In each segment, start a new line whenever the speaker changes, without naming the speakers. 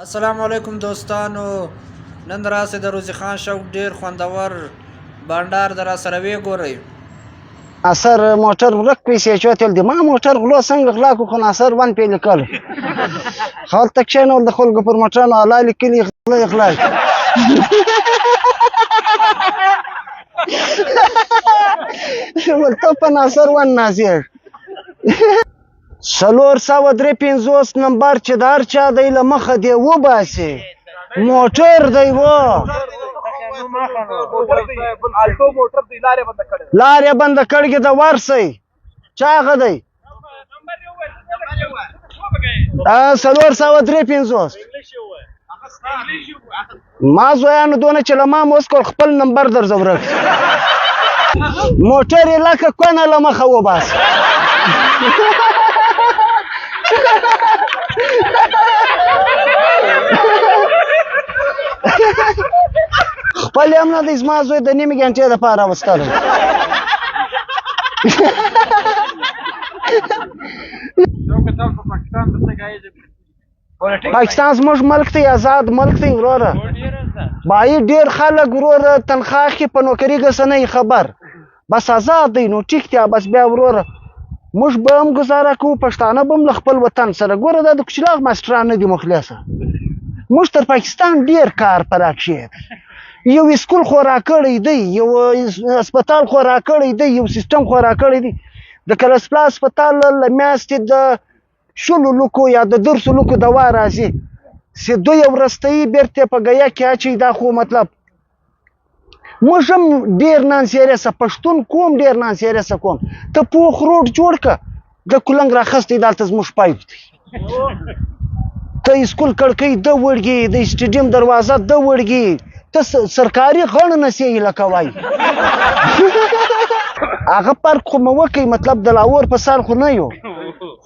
السلام علیکم دوستانو. نن راسه د روزي خان شوق ډیر خوندور بانډار در سره وی ګورئ.
ناصر موټر ورک پیسې چوتل دی ما موټر غلو څنګه غلا کو خو ناصر ون پې لیکل هلته کښېنول د خلکو پر موټرانو الله لیکلي غلا ولته په ناصر ون نازېږ 453 نمبر چې د هر چا دی له مخه دی وباسي موټر دی و لارې بنده کړې د ورسئ چا هغه دی 453 ما زویانو دونه چې له ما موس کول خپل نمبر درځه ورک موټر یې لکه کونه له مخه وباسي خپل هم نه دی زما زوی د نیمې ګنټې دپاره وستلی پاکستان زموږ ملک دی آزاد ملک دی وروره باید ډېر خلک وروره تنخواه اخلي په نوکري ګسه نه خبر بس آزاد دی نو ټیک دی بس بیا وروره موږ به هم ګزاره کوو پښتانه به هم له خپل وطن سره ګوره دا د کوچلاغ ماسټران نه دي مخلصه موږ تر پاکستان ډېر کار په راکښې یو اسکول خو راکړی دی یو هسپتال خو راکړی دی یو سیستم خو راکړی دی د کلسپلا هسپتال له میاشتې د 10 لوکو یا د 10 لوکو دوا راځي چې دوی وروستۍ بیرته په ګیا کې اچوي دا خو مطلب موږ هم ډېر نن سیریسه پښتون کوم ډېر نن سیریسه کوم ته پوخ روډ جوړ که د کلنګ راخستی دلته زموږ پایپ دی ته اسکول کړکۍ د وړګي د سټیډیم دروازه د وړګي ته سرکاري غڼ نه سې هیله کوئ هغه پارک خو مه وکئ مطلب د لاور په سر خو نه یو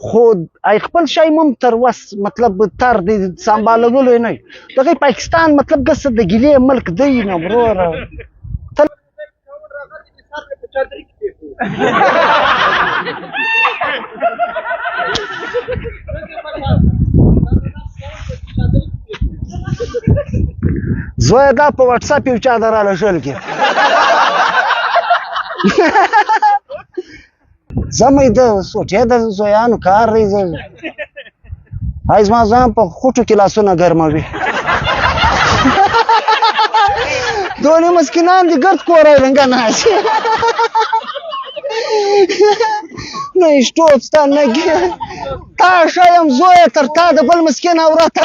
خو ای خپل شی مم تر وس مطلب تر د سمبالولو نه دغه پاکستان مطلب ګسه د ګیلې ملک دی نه وروره زوی دا په واتساپ یو چا دراله ژل کې زمې د سوچې د زویانو کار دی هاي زما ځان په خوټو کې لاسونه ګرموي دونې مسکینان دي ګرد کوری رنګه ناسي نه اشټوت ستا نه تا ښیم زویه تر تا د بل مسکین اورته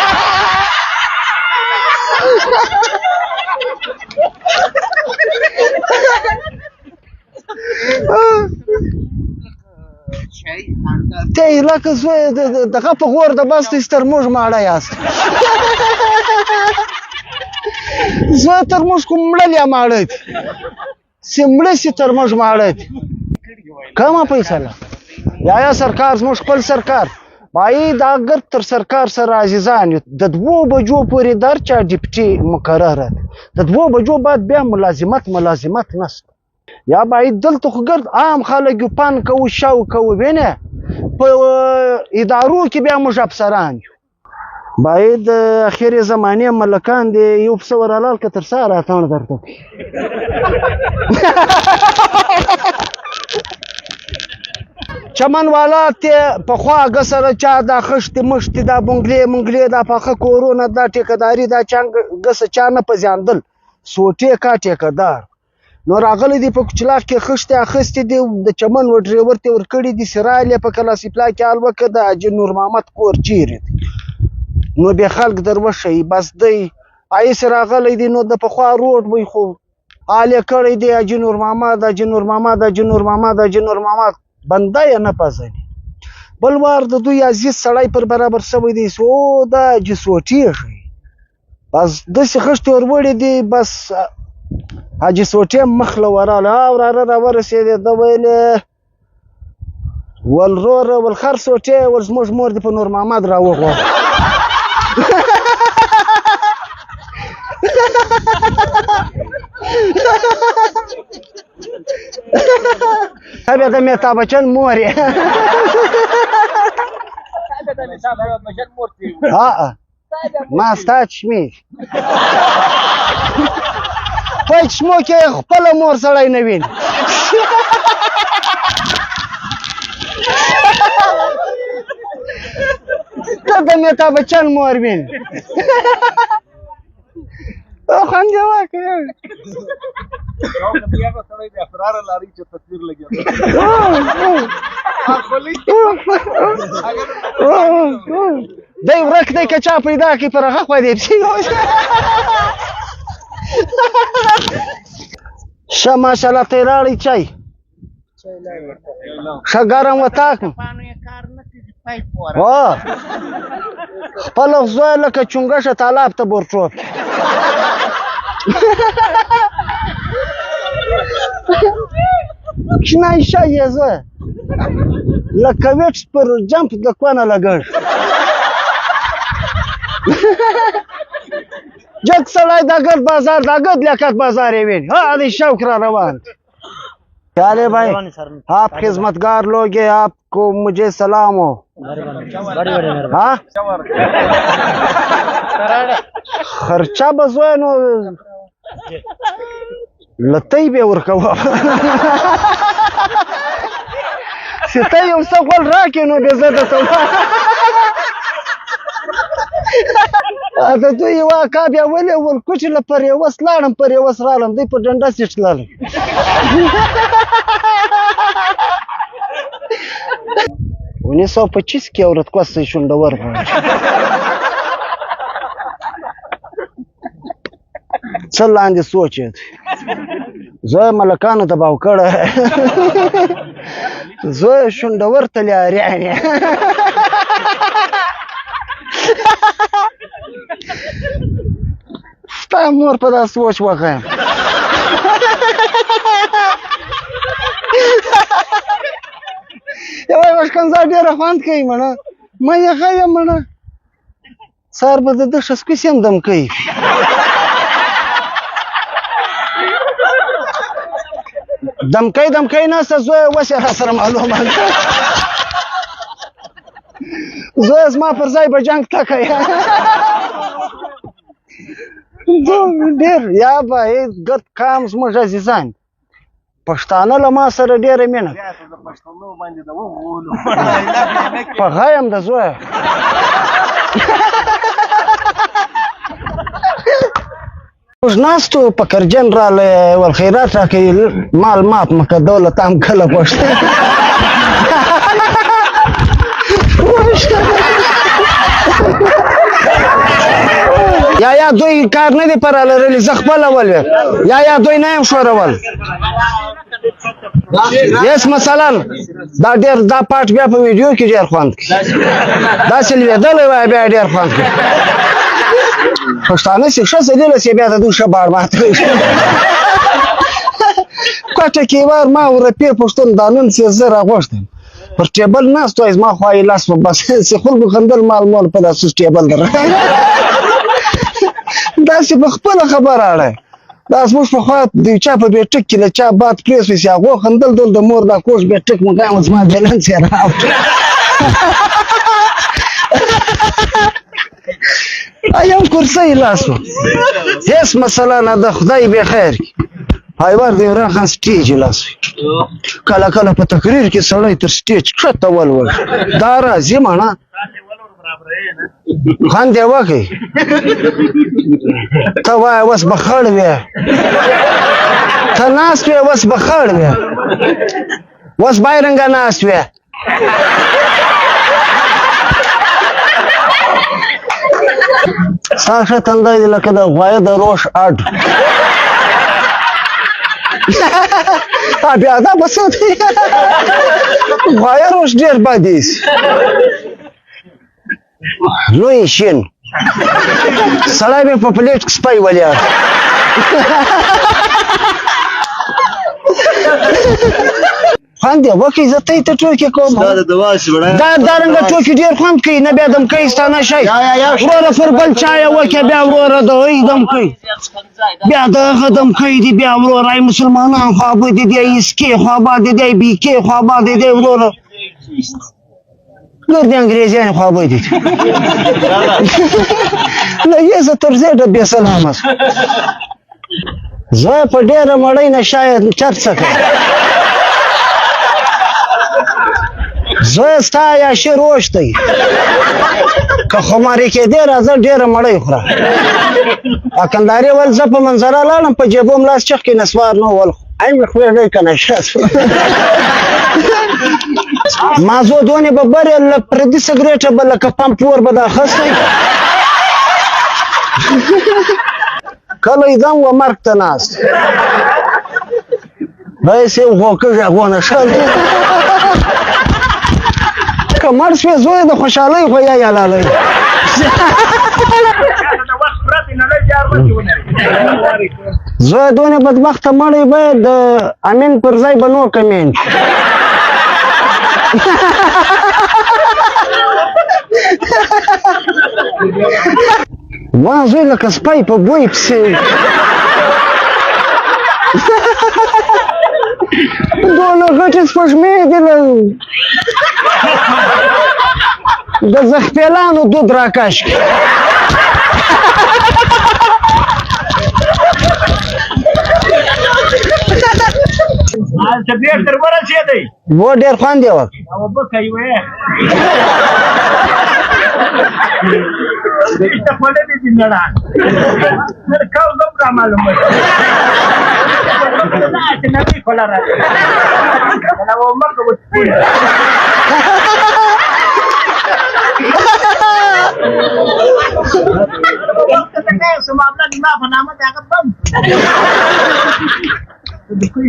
ته یې لکه زوی دغه په غور د بس دی تر موږ ماړه یاست زه تر موږ کوم مړل یا ماړه دي چې مړه سي تر موږ ماړه دي کمه فیصله یا سرکار زموږ خپل سرکار باید اگر تر سرکار سره عزیزان یو د 2 بجو پورې در چا ډیپټي مقرره د 2 بجو بعد بیا ملازمت نشته یا باید دلته خو ګرد عام خلک یو پان کوو شو کوو وینه په ادارو کې بیا موږ افسران یو باید اخر زمانه ملکان دی یو پسه ورالال که تر سره اتان درته چمن والا ته پخوا هغه سره چا دا خښتې مښتې دا بنګلې دا پاخه کورونه دا ټیکهداري دا ګسه چا نه پزیاندل سوټې کا ټیکهدار نو راغلی دی په کوچلاغ کې خښتې اخیستې دي د چمن و ډریور ته ورکړي دي سرایل یې په کلاسیپلا کې حال وکړه د حاجي نور محمد کور چیرې دی نو بیا خلک در وښیي بس دی ایس راغلی دی نو د پخوا روډ وی خو حال یې کړی دی حاجي نور محمد بنده یې نه پېژني بل وار د دوی عزیز سړی پر برابر شوی دی سو دا حاجي سوټېږي بس داسې خښتې وروړې دي بس حاجي سوټې مخ له وراله وراره راورسېدې ده ویلې ول وروره ول خر سوټې ول زموږ مور دې په نور محمد راوغوښت بیا د میتاب بچن مور یې ما ستا چشمې په چشمو کې خپله مور سړی نه ویني ته د امیتاب بچن مور ویني خوند یې وکړ دی ورک دی که چا پیدا کړي پر هغه خوا دی پسې ښه ماشاءالله ته یې راوړئ چای ښه ګرم وتاک هو خپل زوی لکه چونګشه تالاب ته بورچوب کښېنئ ښه یې زه لکه ویټس پر جمپ د کونه لګښ جگ سړی د ګرد بازار د ګرد لیاقت بازار یې ویني ها دی شوق را روان چالے بھائی آپ خدمتگار لوگ ہیں آپ کو مجھے سلام ہو ہاں خرچہ بزوی نو لتی به ورکوه چې ته یو څه غول راکې نو بې زه درته د دوی یوه اکا بیا ونیول کوچې له پر یوس لاړم پر یوس رالم دوی په ډنډه سې تللی 1925 کې عورت کوسه شونډور څه لاندې سوچ یې زه ملکانو دباو کړی زه شونډور تلیاري ستا مور په دا سوچ وښیم یوه یوه ښکنځا ډېره خوند کوي مړه مه یې ښه یم مړه سهار به د ده ښسکوس یم دم کوي دمکۍ نسته زویه اوس یې را سره معلومه زویه زما پر ځای به جنګ ته کوي ډېر یا به ګرد قام زموږ عزیزان پښتانه له ما سره ډېره مینه په غایم د زویه موږ ناستو په کرجن رالی والخیرات راکوي مال مات مکه دولت هم کله پښته یا دوی کار نه دی پر لرلی زه خپله ولوې یا دوی نه یم ښورول یس مثلا دا ډېر دا پاټ بیا په ویډیو کې ډېر خوند کوي داسې لوېدلی وای بیا ډېر خوند کوي پښتانه چې ښه ځلېله چې بیا د دوی ښه باړ ماته کوي کوټه کې وار ما ورپې پښتون دا نن چې زه راغوښتم پر ټیبل ناست وای زما خوا یې لاس په بس چې خلکو خندل مال مول په دا سوس ټیبل در داسې په خپله خبره اړی دا زموږ په خوا د یو چا په بیټک کې له چا باد پرېس وي چې هغو خندل دل د مور دا کوږ بیټک مګام زما بیلنس یې راوړ ایم کرسۍ لاس و هېڅ مسله نه ده خدای بې خیر کړي حیوار د عمران خان سټیج یې لاس وي کله کله په تقریر کې سړی تر سټیج کښته ولول دا راځي ماڼه خوند یې وکړئ ته وایه اوس به خړ وې ته ناست وې اوس به خړ وې اوس بایرنګه ناست وې ستا ښه تندی دی لکه د غوایه د روش اډ بیا دا به څه دی غوایه روش ډېر بد ایسي لوی شین سړی مې په پلیټ کې سپی ولیار خوند یې وکړئ زه ته یې ته ټوکې کوم دا دارنګه ټوکې ډېر خوند کوي نه بیا دم کوي ستا نه شی وروره پر بل چا یې وکړه بیا وروره د هغوی دم کوي بیا د هغه دم کوي دي بیا وروره ای مسلمانان خوابه دي دی اسکې خوابه دي دی بیکې خوابه دي دی وروره ګردې انګریزیانې خوابدي دي نه یې زه تر زیډه بې سلامه شم زه په ډېره مړۍ نه شاید چرڅه کوم زه ستا عیاشي روش دی که خماري کېدې راځه ډېره مړۍ خوره کندهاري ول زه په منظره لاړم په جیبو م لاس چخ کې نسوار نه ول ای مې خولې دی که نه شاس ما زه دونې به برې له پردي سګرېټه به لکه پمپ ور به دا اخستی کله یې دم و مرګ ته ناست رئیس یې غوکږه غونه شل که مړ شوې زوی د خوشحالۍ خو یا یالالۍ زوی دونه بدبخته مړی باید د امین پر ځای به نو کمین ما زوی لکه سپی په بوی پسې دونه غټې سپوږمۍ دي د زخپیلانو دود راکش کړي
طبیعت در ورسېدی
و ډېر خوند یې وکړ
او بکه یې وې ته خوړلې دي نړان تر کاو زم را معلومه چې نبي خوړه راځي دا و مرګ وڅ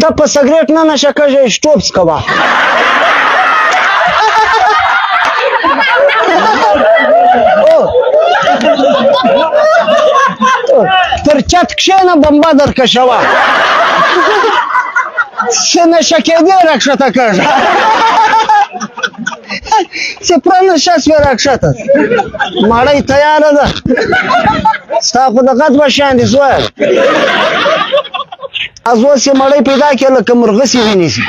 ته په سګرېټ نه نشه کږه سټوپ څکوه پر چت کښېنه بمبه درکشوه څه نشه کېدې راکښته کږه سپره نشه سوې راکښته مړۍ تیاره ده ستا خو د غد به شیان دي زویه از اوس یې مړۍ پیدا کړې لکه مرغسې ونیسي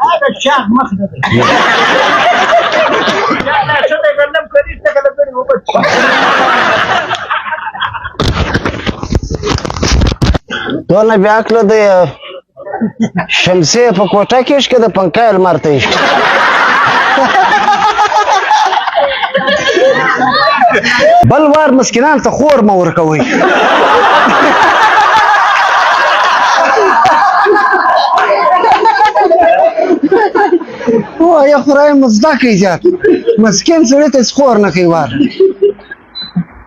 هذا الشاه مخدر لا شده قلم كريم تقل بني وبس
دونه بیا کړه د شمسې په کوټه کې شکه د پنکای لمر ته یې بل وار مسکینان ته خور مه ورکوئ وایه خدای مو زده کړئ زیات مسکین سړي ته هېڅ خور نه کوي وار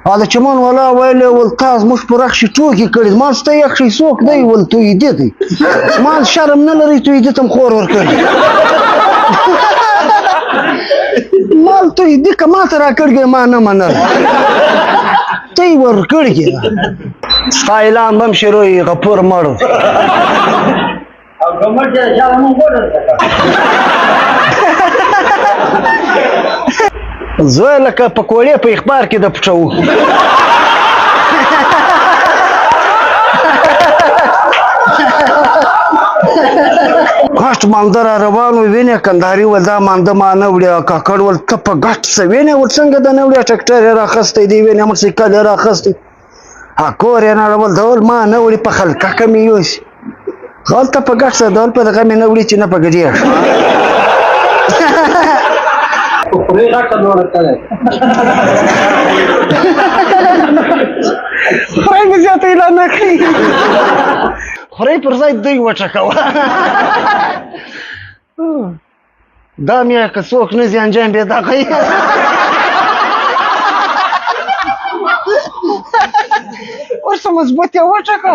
او د چمن والا ویلې ول تا زموږ په رخ شي ټوکې کړي ما سته یخ شي څوک دی ول تویدې دی ما شرم نه لري تویدې ته م خور ورکړي مال تویدې که ما ته راکړږې ما نه منل ته یې ورکړږې ستا اعلان به م شروع وي غفور مړو زه لکه پکوړې په اخبار کې د پټوو غټ مانده را روان و وینې کندهاري ول دا مانده ما نه وړې کاکړ ول ته په غټ څه وینې ور څنګه د نه وړې ټکټر یې راخستی دی وینې موټرسایکل یې راخستی کور یې نه راول ډول ما نه وړې په خلککه مې یوسي هلته په غټ څه ډول په دغه مې نه وړې چې نه په ګډېږ خدای مې زیاته اعلان نه کړي خدای پر ځای دوی وټکوه دا مې که څوک نه ځي انجام بې دغه یې ورسه مضبوط یې وټکه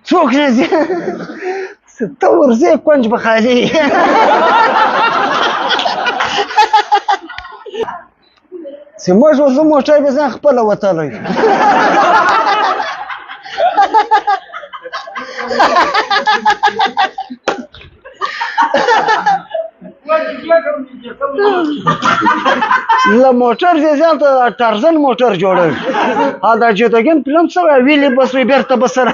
څوک نه ځي ته ورځې کونج به خالي چې موږ زه موټر به ځان خپله وتلی له موټر ځان ته ټرزن موټر جوړوي دا جوتګین فلم څه وایي ویلې بس وي بېرته به سره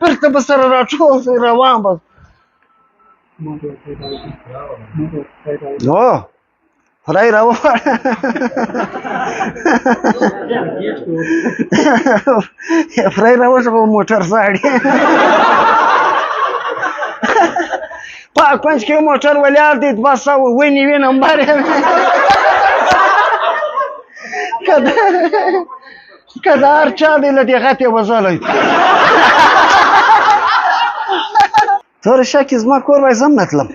بېرته به سره راټول روان به نو خدای راوړ خدای راوړ موټر ساړي پاک پنځ کې موټر ولاړ دی بس ونی نمبر کله هر چا دی له دې غټې وځلای تور شکی زما کور وای زم نتلم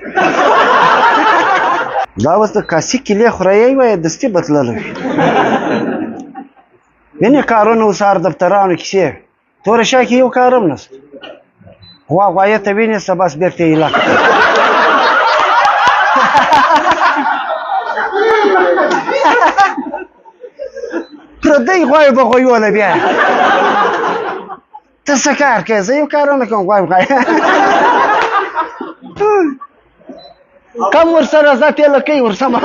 دا اوس د کاسې کیلې خورایي وای دستي بتللی وینې کارونه اوس هر دفترانو کیسې تور شکی یو کار هم نشته غوایه ته وینېسته بس بېرته یې لاک پردی غوایه به غویوله بیا ته څه کار کوې زه یو کار نه کوم غوایه کم ورسره زه تېله کوي ورسمه